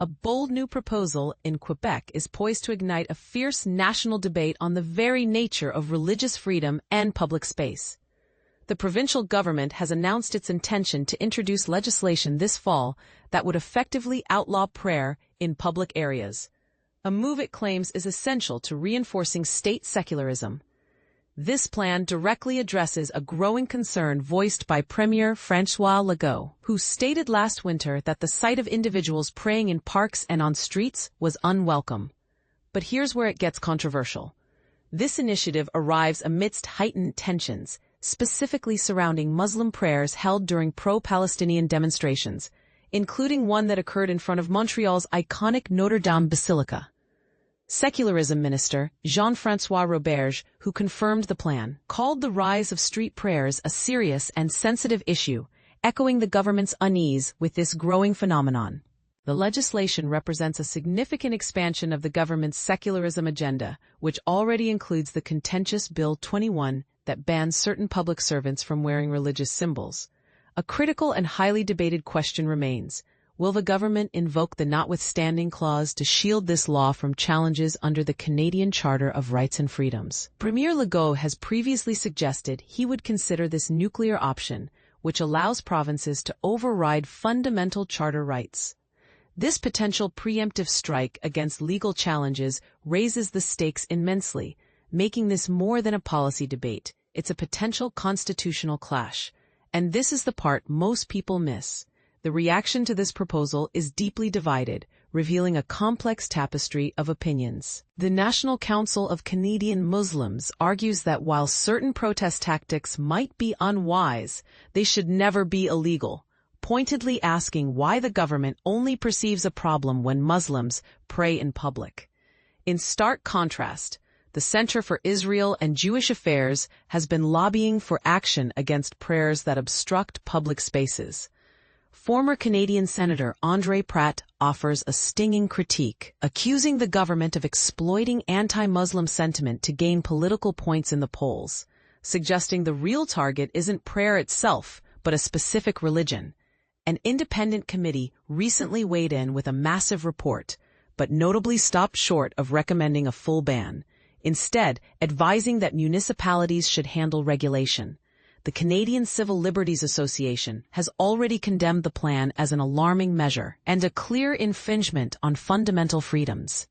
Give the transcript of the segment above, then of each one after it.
A bold new proposal in Quebec is poised to ignite a fierce national debate on the very nature of religious freedom and public space. The provincial government has announced its intention to introduce legislation this fall that would effectively outlaw prayer in public areas, a move it claims is essential to reinforcing state secularism. This plan directly addresses a growing concern voiced by Premier François Legault, who stated last winter that the sight of individuals praying in parks and on streets was unwelcome. But here's where it gets controversial. This initiative arrives amidst heightened tensions, specifically surrounding Muslim prayers held during pro-Palestinian demonstrations, including one that occurred in front of Montreal's iconic Notre Dame Basilica. Secularism Minister Jean-François Roberge, who confirmed the plan, called the rise of street prayers a serious and sensitive issue, echoing the government's unease with this growing phenomenon. The legislation represents a significant expansion of the government's secularism agenda, which already includes the contentious Bill 21 that bans certain public servants from wearing religious symbols. A critical and highly debated question remains. Will the government invoke the notwithstanding clause to shield this law from challenges under the Canadian Charter of Rights and Freedoms? Premier Legault has previously suggested he would consider this nuclear option, which allows provinces to override fundamental charter rights. This potential preemptive strike against legal challenges raises the stakes immensely, making this more than a policy debate. It's a potential constitutional clash. And this is the part most people miss. The reaction to this proposal is deeply divided, revealing a complex tapestry of opinions. The National Council of Canadian Muslims argues that while certain protest tactics might be unwise, they should never be illegal, pointedly asking why the government only perceives a problem when Muslims pray in public. In stark contrast, the Center for Israel and Jewish Affairs has been lobbying for action against prayers that obstruct public spaces. Former Canadian Senator André Pratt offers a stinging critique, accusing the government of exploiting anti-Muslim sentiment to gain political points in the polls, suggesting the real target isn't prayer itself, but a specific religion. An independent committee recently weighed in with a massive report, but notably stopped short of recommending a full ban, instead advising that municipalities should handle regulation. The Canadian Civil Liberties Association has already condemned the plan as an alarming measure and a clear infringement on fundamental freedoms.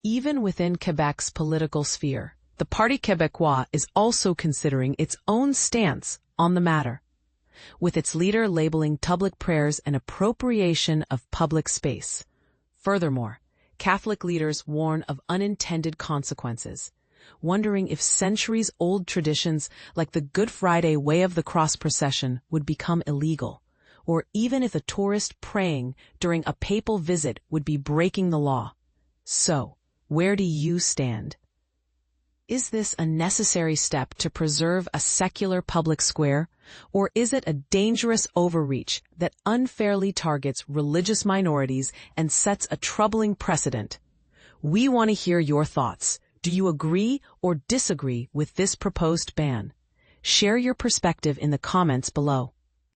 Even within Quebec's political sphere, the Parti Québécois is also considering its own stance on the matter, with its leader labeling public prayers an appropriation of public space. Furthermore, Catholic leaders warn of unintended consequences, wondering if centuries-old traditions like the Good Friday Way of the Cross procession would become illegal, or even if a tourist praying during a papal visit would be breaking the law. So, where do you stand? Is this a necessary step to preserve a secular public square, or is it a dangerous overreach that unfairly targets religious minorities and sets a troubling precedent? We want to hear your thoughts. Do you agree or disagree with this proposed ban? Share your perspective in the comments below.